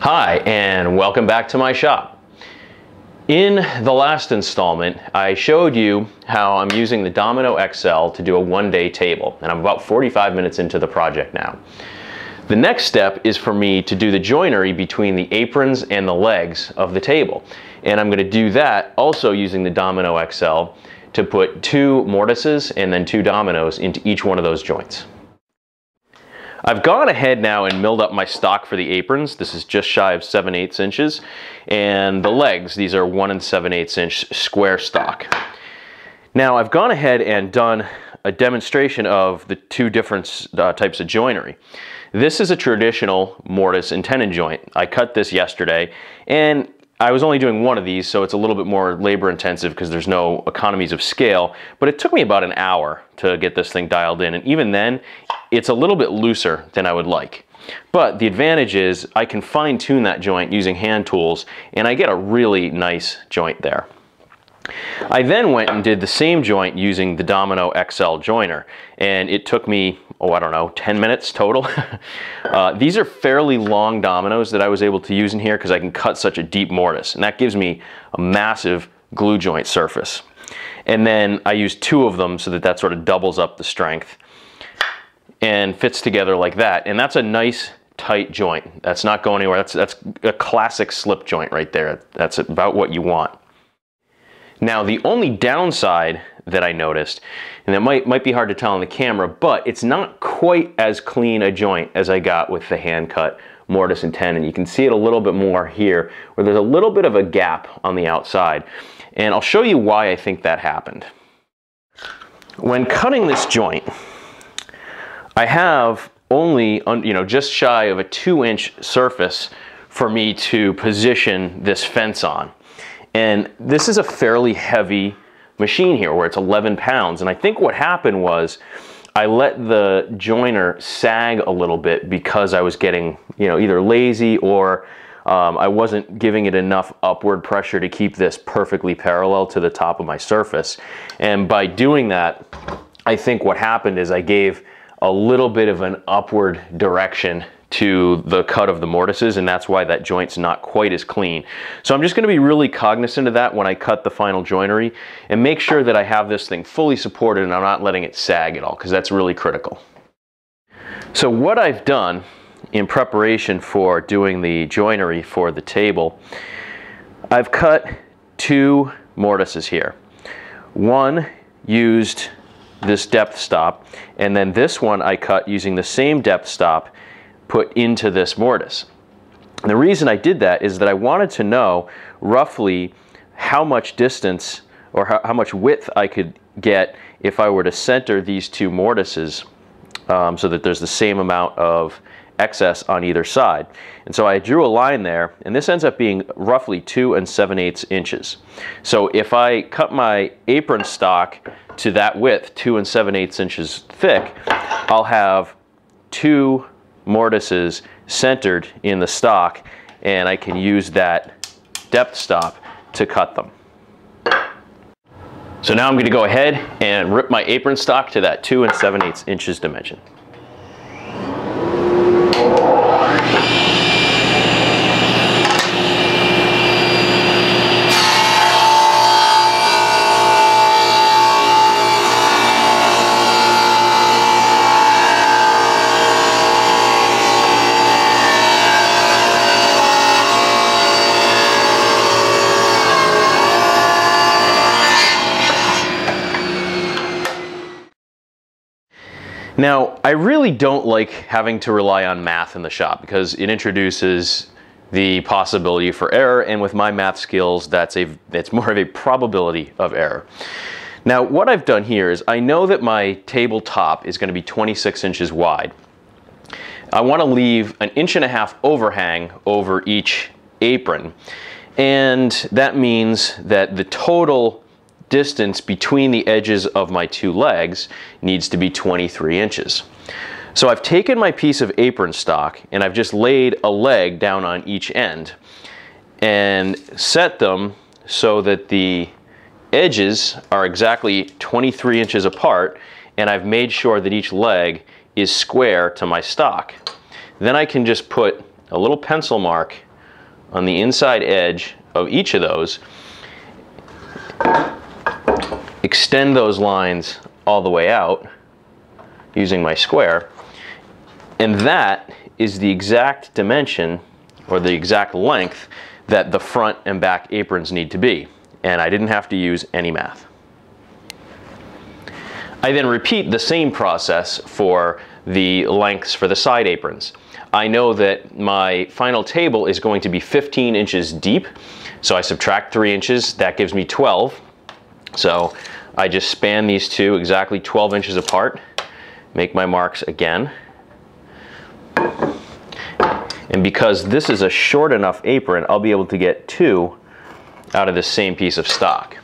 Hi, and welcome back to my shop. In the last installment, I showed you how I'm using the Domino XL to do a one-day table, and I'm about 45 minutes into the project now. The next step is for me to do the joinery between the aprons and the legs of the table. And I'm going to do that also using the Domino XL to put 2 mortises and then 2 dominoes into each one of those joints. I've gone ahead now and milled up my stock for the aprons. This is just shy of 7/8 inches. And the legs, these are 1 7/8 inch square stock. Now I've gone ahead and done a demonstration of the 2 different types of joinery. This is a traditional mortise and tenon joint. I cut this yesterday, and I was only doing one of these, so it's a little bit more labor intensive because there's no economies of scale, but it took me about an hour to get this thing dialed in, and even then, it's a little bit looser than I would like. But the advantage is I can fine-tune that joint using hand tools, and I get a really nice joint there. I then went and did the same joint using the Domino XL joiner, and it took me, I don't know, 10 minutes total. These are fairly long dominoes that I was able to use in here because I can cut such a deep mortise, and that gives me a massive glue joint surface. And then I used 2 of them so that that sort of doubles up the strength and fits together like that. And that's a nice tight joint. That's not going anywhere. That's a classic slip joint right there. That's about what you want. Now the only downside that I noticed, and it might be hard to tell on the camera, but it's not quite as clean a joint as I got with the hand cut mortise and tenon. You can see it a little bit more here where there's a little bit of a gap on the outside. And I'll show you why I think that happened. When cutting this joint, I have only, just shy of a 2-inch surface for me to position this fence on. And this is a fairly heavy machine here where it's 11 pounds. And I think what happened was I let the joiner sag a little bit because I was getting, either lazy or I wasn't giving it enough upward pressure to keep this perfectly parallel to the top of my surface. And by doing that, I think what happened is I gave a little bit of an upward direction to the cut of the mortises, and that's why that joint's not quite as clean. So I'm just going to be really cognizant of that when I cut the final joinery and make sure that I have this thing fully supported and I'm not letting it sag at all, because that's really critical. So what I've done in preparation for doing the joinery for the table, I've cut 2 mortises here. One used this depth stop, and then this one I cut using the same depth stop put into this mortise. And the reason I did that is that I wanted to know roughly how much distance or how much width I could get if I were to center these 2 mortises so that there's the same amount of excess on either side. And so I drew a line there, and this ends up being roughly 2 7/8 inches. So if I cut my apron stock to that width, 2 7/8 inches thick, I'll have 2 mortises centered in the stock, and I can use that depth stop to cut them. So now I'm going to go ahead and rip my apron stock to that 2 7/8 inches dimension. Now, I really don't like having to rely on math in the shop because it introduces the possibility for error, and with my math skills, it's more of a probability of error. Now, what I've done here is I know that my tabletop is going to be 26 inches wide. I want to leave 1.5 inch overhang over each apron, and that means that the total distance between the edges of my 2 legs needs to be 23 inches. So I've taken my piece of apron stock and I've just laid a leg down on each end and set them so that the edges are exactly 23 inches apart, and I've made sure that each leg is square to my stock. Then I can just put a little pencil mark on the inside edge of each of those, extend those lines all the way out using my square, and that is the exact dimension or the exact length that the front and back aprons need to be, and I didn't have to use any math. I then repeat the same process for the lengths for the side aprons. I know that my final table is going to be 15 inches deep, so I subtract 3 inches, that gives me 12. So I just span these two exactly 12 inches apart, make my marks again. And because this is a short enough apron, I'll be able to get 2 out of the same piece of stock.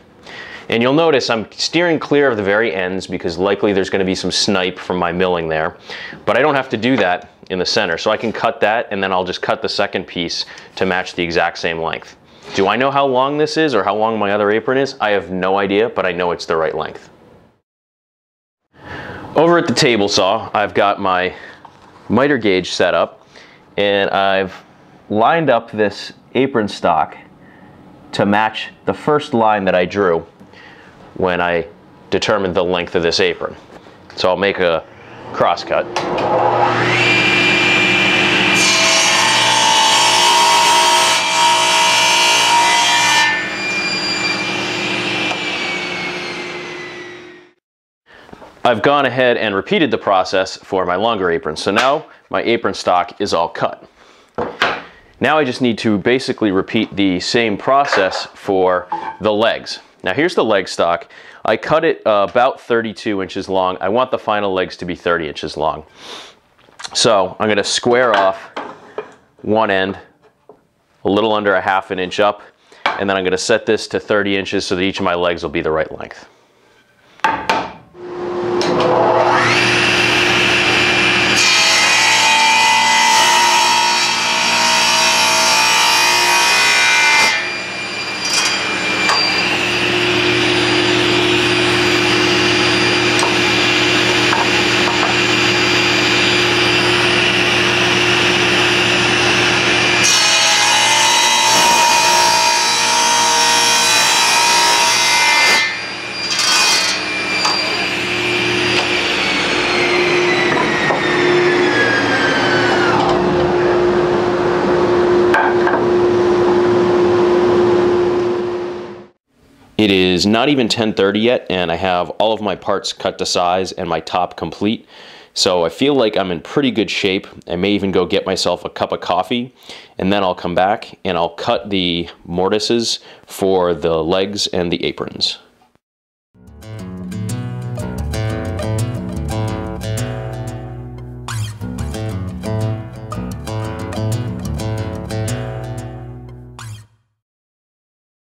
And you'll notice I'm steering clear of the very ends because likely there's going to be some snipe from my milling there. But I don't have to do that in the center, so I can cut that and then I'll just cut the second piece to match the exact same length. Do I know how long this is or how long my other apron is? I have no idea, but I know it's the right length. Over at the table saw, I've got my miter gauge set up, and I've lined up this apron stock to match the first line that I drew when I determined the length of this apron. So I'll make a cross cut. I've gone ahead and repeated the process for my longer apron. So now my apron stock is all cut. Now I just need to basically repeat the same process for the legs. Now here's the leg stock. I cut it about 32 inches long. I want the final legs to be 30 inches long. So I'm going to square off one end a little under a ½ an inch up, and then I'm going to set this to 30 inches so that each of my legs will be the right length. It is not even 10:30 yet, and I have all of my parts cut to size and my top complete. So I feel like I'm in pretty good shape. I may even go get myself a cup of coffee, and then I'll come back and I'll cut the mortises for the legs and the aprons.